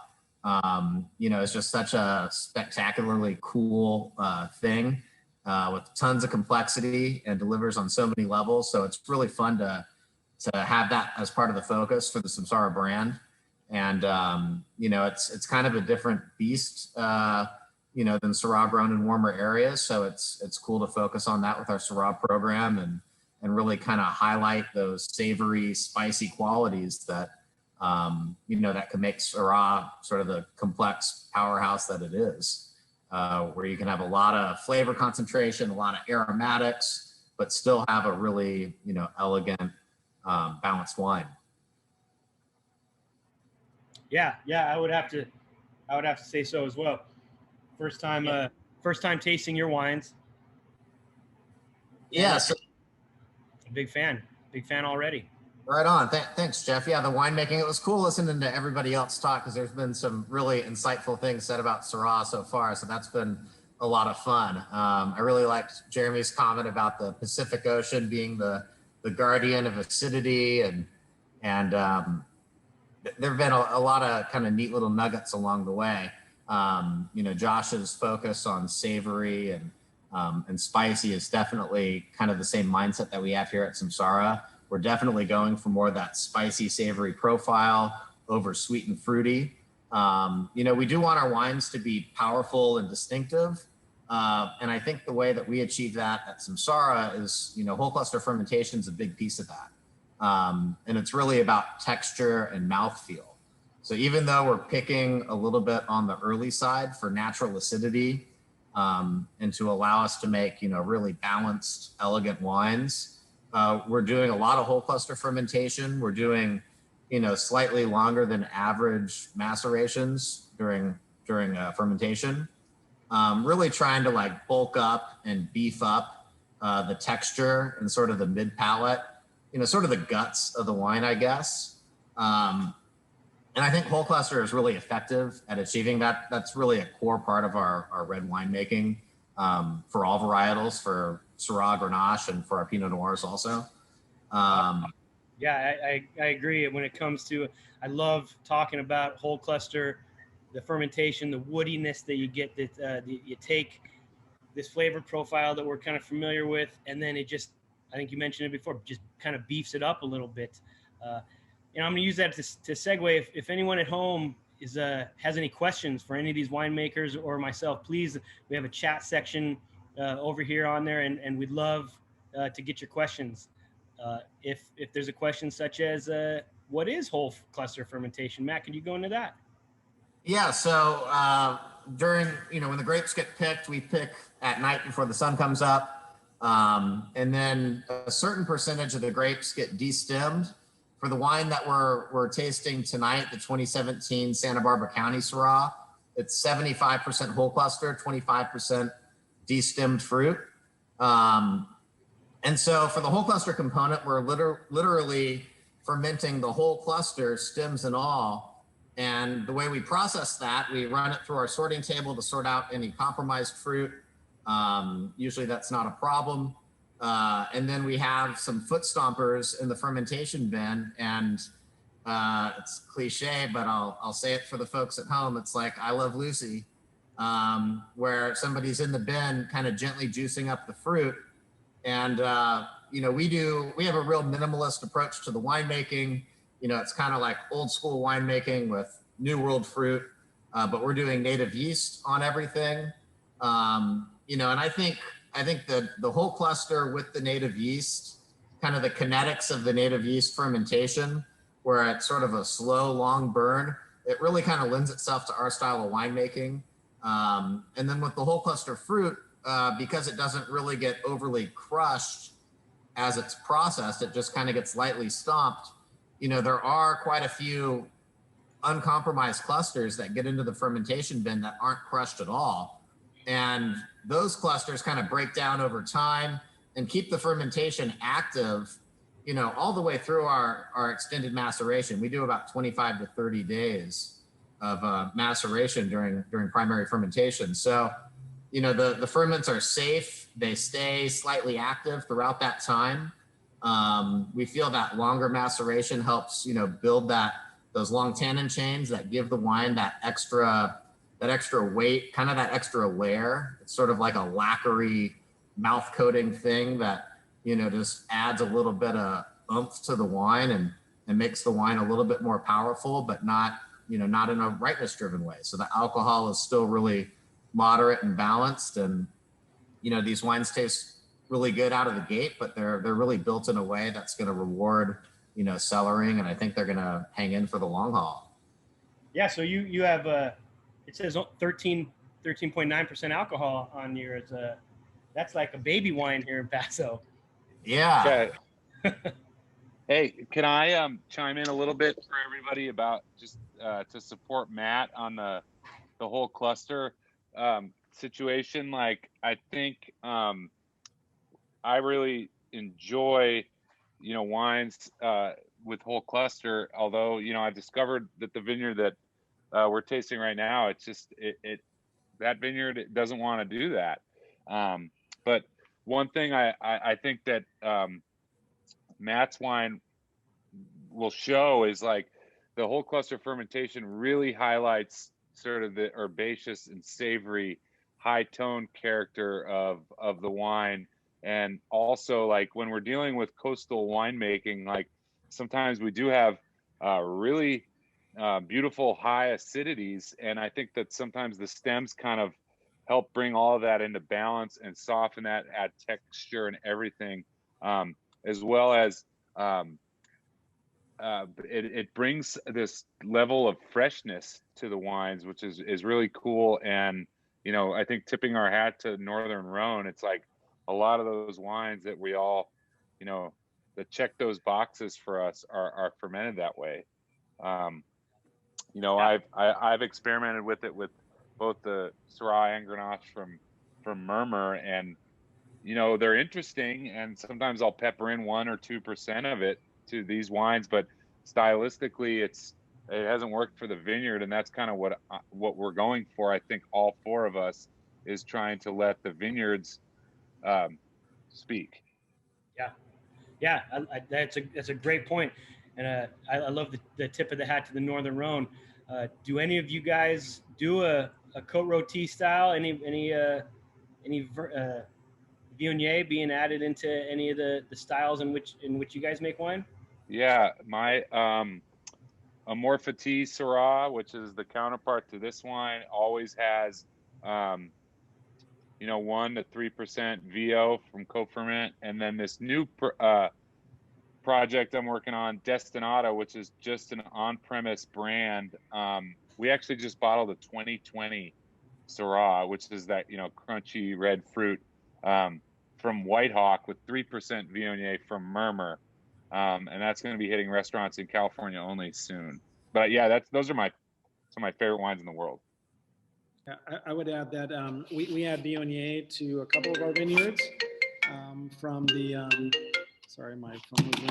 is just such a spectacularly cool thing with tons of complexity and delivers on so many levels. So it's really fun to have that as part of the focus for the SAMsARA brand. And, it's kind of a different beast, than Syrah grown in warmer areas. So it's cool to focus on that with our Syrah program and really kind of highlight those savory, spicy qualities that, that can make Syrah sort of the complex powerhouse that it is, where you can have a lot of flavor concentration, a lot of aromatics, but still have a really, elegant, balanced wine. Yeah, I would have to say so as well. First time tasting your wines. Yeah, so big fan already. Right on. Thanks, Jeff. Yeah, the winemaking, it was cool listening to everybody else talk, because there's been some really insightful things said about Syrah so far. So that's been a lot of fun. I really liked Jeremy's comment about the Pacific Ocean being the guardian of acidity, and there have been a lot of kind of neat little nuggets along the way. Josh's focus on savory and spicy is definitely kind of the same mindset that we have here at SAMsARA. We're definitely going for more of that spicy, savory profile over sweet and fruity. We do want our wines to be powerful and distinctive. And I think the way that we achieve that at SAMsARA is, whole cluster fermentation is a big piece of that. And it's really about texture and mouthfeel. So even though we're picking a little bit on the early side for natural acidity, and to allow us to make, really balanced, elegant wines, we're doing a lot of whole cluster fermentation. We're doing, slightly longer than average macerations during fermentation. Really trying to bulk up and beef up the texture and sort of the mid palate, sort of the guts of the wine, I guess. And I think whole cluster is really effective at achieving that. That's really a core part of our red winemaking for all varietals, for Syrah, Grenache, and for our Pinot Noirs also. Yeah, I agree. When it comes to, I love talking about whole cluster, the fermentation, the woodiness that you get, that you take this flavor profile that we're kind of familiar with, and then it just, I think you mentioned it before, just kind of beefs it up a little bit. I'm going to use that to segue. If anyone at home has any questions for any of these winemakers or myself, please, we have a chat section over here on there, and we'd love to get your questions. If there's a question such as, what is whole cluster fermentation? Matt, could you go into that? Yeah, so during, when the grapes get picked, we pick at night before the sun comes up. And then a certain percentage of the grapes get destemmed For the wine that we're tasting tonight, the 2017 Santa Barbara County Syrah, it's 75% whole cluster, 25% destemmed fruit. And so for the whole cluster component, we're literally fermenting the whole cluster, stems and all. And the way we process that, we run it through our sorting table to sort out any compromised fruit. Usually that's not a problem. And then we have some foot stompers in the fermentation bin, and it's cliche, but I'll say it for the folks at home. It's like I Love Lucy, where somebody's in the bin kind of gently juicing up the fruit. And, you know, we have a real minimalist approach to the winemaking. You know, it's kind of like old school winemaking with New World fruit, but we're doing native yeast on everything. You know, and I think the whole cluster with the native yeast, kind of the kinetics of the native yeast fermentation, where it's sort of a slow, long burn, it really kind of lends itself to our style of winemaking. And then with the whole cluster fruit, because it doesn't really get overly crushed as it's processed, it just kind of gets lightly stomped. You know, there are quite a few uncompromised clusters that get into the fermentation bin that aren't crushed at all. And those clusters kind of break down over time and keep the fermentation active, you know, all the way through our extended maceration. We do about 25 to 30 days of maceration during primary fermentation. So, you know, the ferments are safe. They stay slightly active throughout that time. We feel that longer maceration helps, you know, build those long tannin chains that give the wine that extra weight, kind of that extra layer. It's sort of like a lacquery mouth coating thing that, you know, just adds a little bit of oomph to the wine and makes the wine a little bit more powerful, but not, you know, not in a ripeness driven way. So the alcohol is still really moderate and balanced. And, you know, these wines taste really good out of the gate, but they're really built in a way that's going to reward, you know, cellaring. And I think they're going to hang in for the long haul. Yeah. So you have it says 13.9% alcohol on yours. That's like a baby wine here in Paso. Yeah. Okay. Hey, can I chime in a little bit for everybody about just to support Matt on the whole cluster situation? Like, I think I really enjoy, you know, wines with whole cluster. Although, you know, I've discovered that the vineyard that we're tasting right now, it's just that vineyard doesn't want to do that. But one thing I think that Matt's wine will show is like the whole cluster fermentation really highlights sort of the herbaceous and savory high tone character of the wine. And also, like, when we're dealing with coastal winemaking, like sometimes we do have really beautiful high acidities, and I think that sometimes the stems kind of help bring all of that into balance and soften that, add texture and everything, as well as it brings this level of freshness to the wines, which is really cool. And, you know, I think tipping our hat to Northern Rhone, it's like a lot of those wines that we all, you know, that check those boxes for us are fermented that way. You know, yeah. I've experimented with it with both the Syrah and Grenache from Murmur, and, you know, they're interesting, and sometimes I'll pepper in 1 or 2% of it to these wines, but stylistically it hasn't worked for the vineyard, and that's kind of what we're going for. I think all four of us is trying to let the vineyards speak. Yeah, that's a great point, and I love the tip of the hat to the Northern Rhone. Do any of you guys do a Côte Rôtie style? Any Viognier being added into any of the styles in which you guys make wine? Yeah, my Amor Fati Syrah, which is the counterpart to this wine, always has 1 to 3% VO from co-ferment, and then this new project I'm working on, Destinata, which is just an on-premise brand. We actually just bottled a 2020 Syrah, which is that, you know, crunchy red fruit from White Hawk with 3% Viognier from Murmur. And that's going to be hitting restaurants in California only soon. But yeah, those are some of my favorite wines in the world. Yeah, I would add that we add Viognier to a couple of our vineyards from the. Sorry, my phone was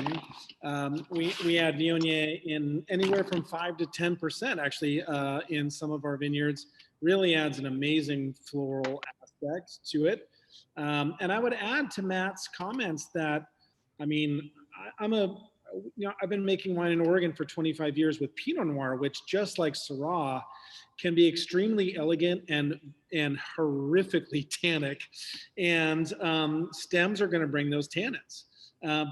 ringing. We add Viognier in anywhere from 5 to 10%, actually, in some of our vineyards. Really adds an amazing floral aspect to it. And I would add to Matt's comments that, I mean, I've been making wine in Oregon for 25 years with Pinot Noir, which, just like Syrah, can be extremely elegant and horrifically tannic. And stems are going to bring those tannins.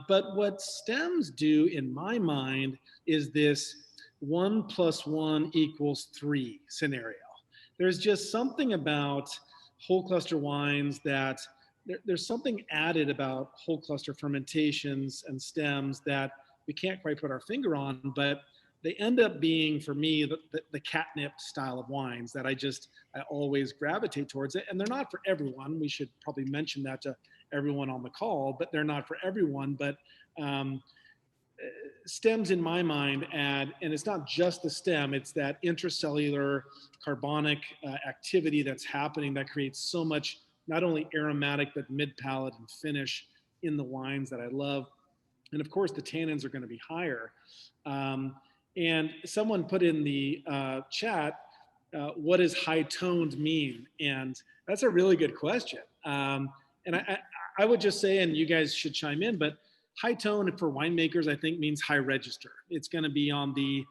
But what stems do, in my mind, is this 1 + 1 = 3 scenario. There's just something about whole cluster wines that there's something added about whole cluster fermentations and stems that we can't quite put our finger on, but they end up being, for me, the catnip style of wines that I always gravitate towards it. And they're not for everyone. We should probably mention that to everyone on the call, but they're not for everyone. But stems, in my mind, add, and it's not just the stem, it's that intracellular carbonic activity that's happening that creates so much, not only aromatic, but mid-palate and finish in the wines that I love. And of course, the tannins are going to be higher. And someone put in the chat, what does high toned mean? And that's a really good question. And I would just say, and you guys should chime in, but high tone for winemakers, I think, means high register. It's going to be on the,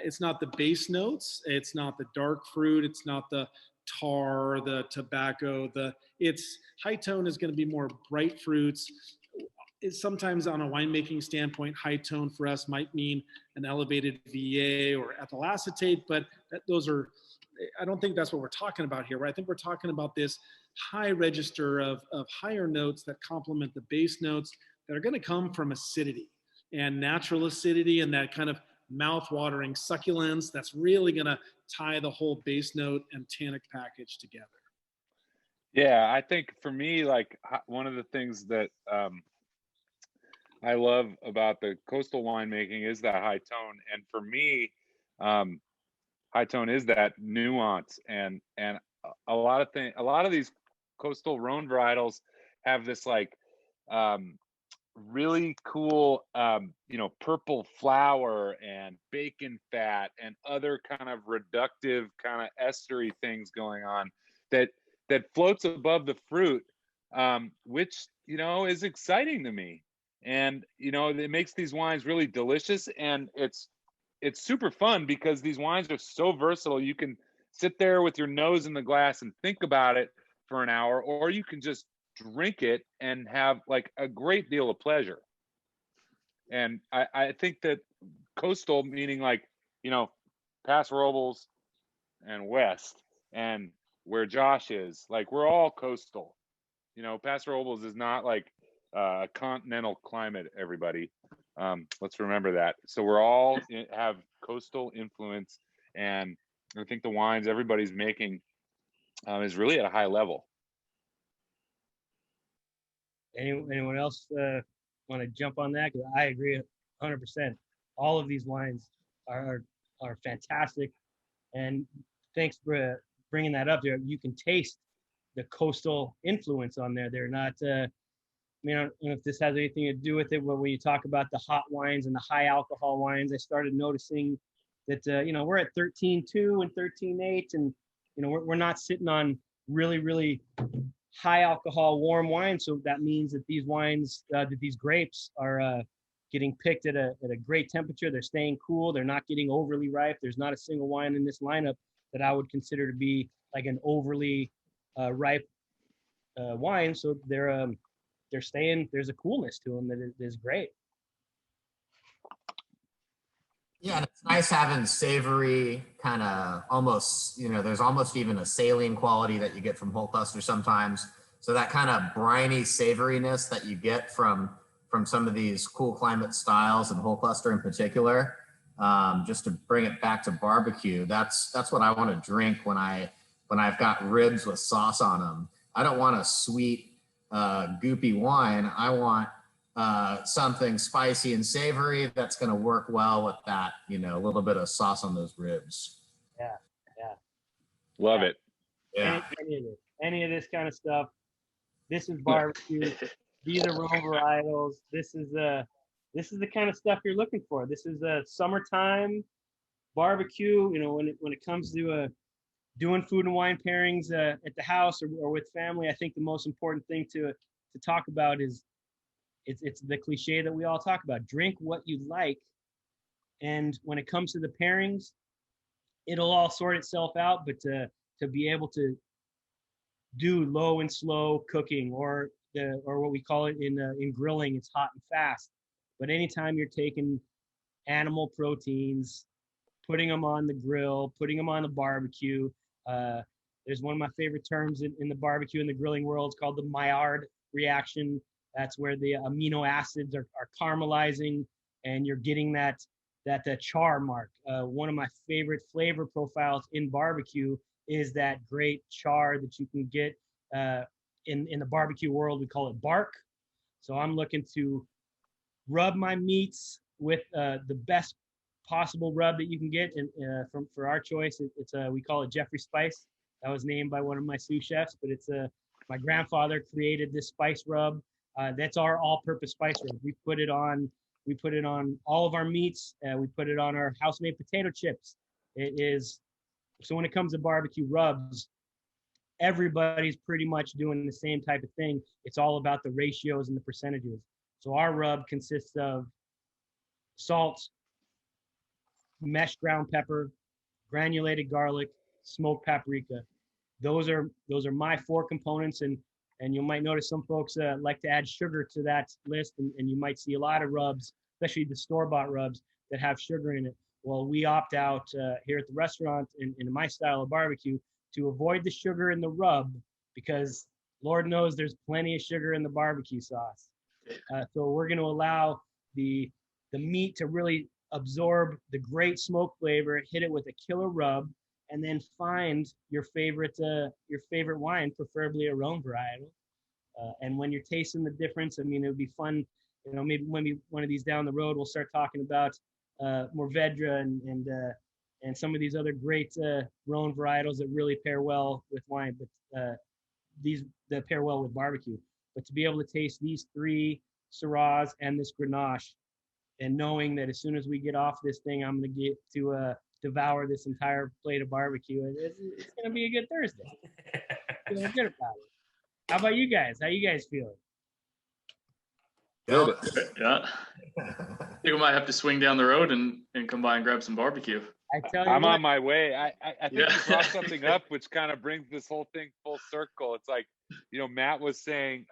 it's not the base notes, it's not the dark fruit, it's not the tar, the tobacco, it's high tone is going to be more bright fruits. It's sometimes, on a winemaking standpoint, high tone for us might mean an elevated VA or ethyl acetate, but those are, I don't think that's what we're talking about here, right? I think we're talking about this high register of higher notes that complement the base notes that are going to come from acidity and natural acidity and that kind of mouth-watering succulence that's really going to tie the whole base note and tannic package together. Yeah, I think for me, like, one of the things that I love about the coastal winemaking is that high tone. And for me, high tone is that nuance, and a lot of these coastal Rhone varietals have this like really cool purple flower and bacon fat and other kind of reductive kind of estery things going on that floats above the fruit, which is exciting to me. And it makes these wines really delicious, and it's super fun because these wines are so versatile. You can sit there with your nose in the glass and think about it for an hour, or you can just drink it and have like a great deal of pleasure. And I think that coastal, meaning like Paso Robles and west, and where Josh is, like, we're all coastal. Paso Robles is not like a continental climate, everybody. Let's remember that. So we're all have coastal influence, and I think the wines everybody's making is really at a high level. Anyone else want to jump on that? Because I agree 100%. All of these wines are fantastic, and thanks for bringing that up there. You can taste the coastal influence on there. They're not. I don't know if this has anything to do with it, but when you talk about the hot wines and the high alcohol wines, I started noticing that we're at 13.2 and 13.8, and we're not sitting on really, really high alcohol warm wine. So that means that these wines, that these grapes are getting picked at a great temperature. They're staying cool. They're not getting overly ripe. There's not a single wine in this lineup that I would consider to be like an overly ripe wine. So they're staying, there's a coolness to them that is great. Yeah, and it's nice having savory kind of almost, there's almost even a saline quality that you get from whole cluster sometimes. So that kind of briny savoriness that you get from some of these cool climate styles and whole cluster in particular, just to bring it back to barbecue, that's what I want to drink when I've got ribs with sauce on them. I don't want a sweet, goopy wine. I want something spicy and savory that's going to work well with that, you know, a little bit of sauce on those ribs. Yeah. Love it. Yeah. Any of this kind of stuff. This is barbecue. These are Rhone varietals. This is the kind of stuff you're looking for. This is a summertime barbecue. You know, when it comes to doing food and wine pairings at the house or with family, I think the most important thing to talk about is it's the cliche that we all talk about: drink what you like. And when it comes to the pairings, it'll all sort itself out. But to be able to do low and slow cooking, or what we call it in grilling, it's hot and fast. But anytime you're taking animal proteins, putting them on the grill, putting them on the barbecue, there's one of my favorite terms in the barbecue and the grilling world. It's called the Mayard reaction. That's where the amino acids are caramelizing, and you're getting that char mark. One of my favorite flavor profiles in barbecue is that great char that you can get in the barbecue world. We call it bark. So I'm looking to rub my meats with the best possible rub that you can get, and for our choice, we call it Jeffry spice. That was named by one of my sous chefs, but it's my grandfather created this spice rub. That's our all-purpose spice rub. We put it on all of our meats. We put it on our house-made potato chips. So when it comes to barbecue rubs, everybody's pretty much doing the same type of thing. It's all about the ratios and the percentages. So our rub consists of salt, meshed ground pepper, granulated garlic, smoked paprika. Those are my 4 components, and you might notice some folks like to add sugar to that list, and you might see a lot of rubs, especially the store-bought rubs, that have sugar in it. Well, we opt out here at the restaurant in my style of barbecue to avoid the sugar in the rub, because Lord knows there's plenty of sugar in the barbecue sauce. So we're going to allow the meat to really absorb the great smoke flavor, hit it with a killer rub, and then find your favorite wine, preferably a Rhone varietal. And when you're tasting the difference, I mean, it would be fun. You know, maybe one of these down the road, we'll start talking about Mourvedre and some of these other great Rhone varietals that really pair well with wine, but these that pair well with barbecue. But to be able to taste these 3 Syrahs and this Grenache, and knowing that as soon as we get off this thing, I'm going to get to devour this entire plate of barbecue. It's going to be a good Thursday. Feeling good about it. How about you guys? How you guys feeling? Good. Yeah. I think we might have to swing down the road and come by and grab some barbecue. I tell you I'm what, on my way. I think Yeah. you brought something up which kind of brings this whole thing full circle. It's like, you know, Matt was saying,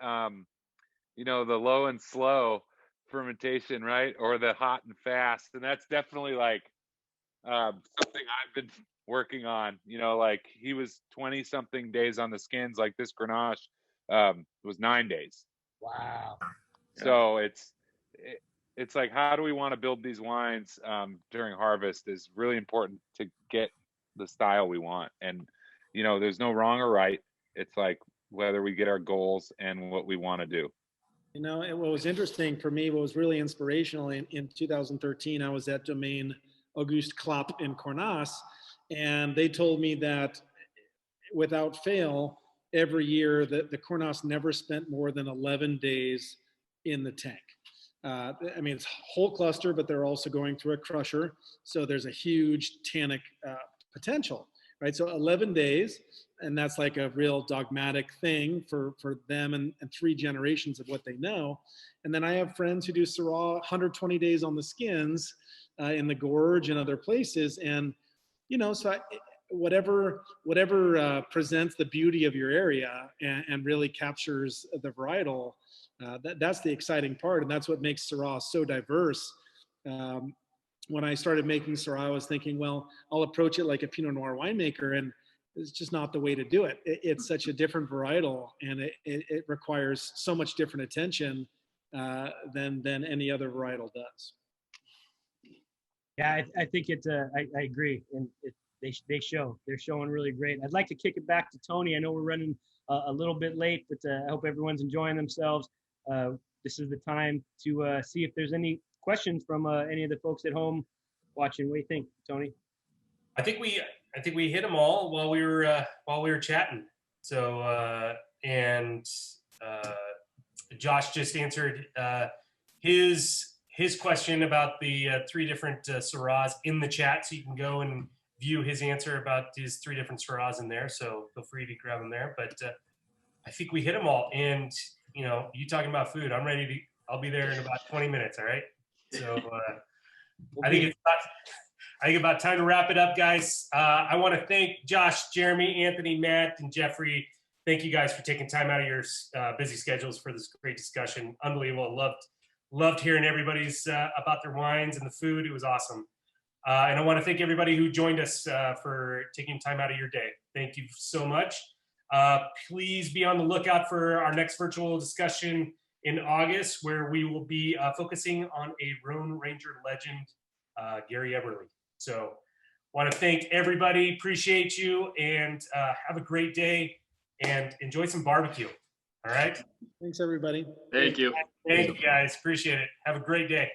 you know, the low and slow fermentation, right? Or the hot and fast. And that's definitely like something I've been working on. You know, like he was 20 something days on the skins, like this Grenache was 9 days. wow. So it's like, how do we want to build these wines during harvest is really important to get the style we want. And, you know, there's no wrong or right. It's like whether we get our goals and what we want to do. You know, and what was interesting for me, what was really inspirational in 2013, I was at Domaine Auguste Klopp in Cornas, and they told me that without fail, every year the Cornas never spent more than 11 days in the tank. I mean, it's whole cluster, but they're also going through a crusher. So there's a huge tannic potential, right? So 11 days, and that's like a real dogmatic thing for them and 3 generations of what they know. And then I have friends who do Syrah 120 days on the skins in the gorge and other places. And, you know, so whatever presents the beauty of your area and really captures the varietal, that's the exciting part, and that's what makes Syrah so diverse. When I started making Syrah, I was thinking, well, I'll approach it like a Pinot Noir winemaker, and it's just not the way to do it. It's such a different varietal, and it requires so much different attention than any other varietal does. Yeah, I think I agree, and they're showing really great. I'd like to kick it back to Tony. I know we're running a little bit late, but I hope everyone's enjoying themselves. this is the time to see if there's any questions from any of the folks at home watching. What do you think, Tony? I think we hit them all while we were chatting. So Josh just answered his question about the 3 different Syrahs in the chat, so you can go and view his answer about his 3 different Syrahs in there. So feel free to grab them there. But I think we hit them all. And you talking about food, I'm ready to. I'll be there in about 20 minutes. All right. So I think it's about time to wrap it up, guys. I want to thank Josh, Jeremy, Anthony, Matt, and Jeffrey. Thank you guys for taking time out of your busy schedules for this great discussion. Unbelievable. Loved hearing everybody's about their wines and the food. It was awesome. And I want to thank everybody who joined us for taking time out of your day. Thank you so much. Please be on the lookout for our next virtual discussion in August, where we will be focusing on a Rhone Ranger legend, Gary Eberly. So want to thank everybody. Appreciate you, and have a great day and enjoy some barbecue. All right. Thanks, everybody. Thank you. Thank you, guys. Appreciate it. Have a great day.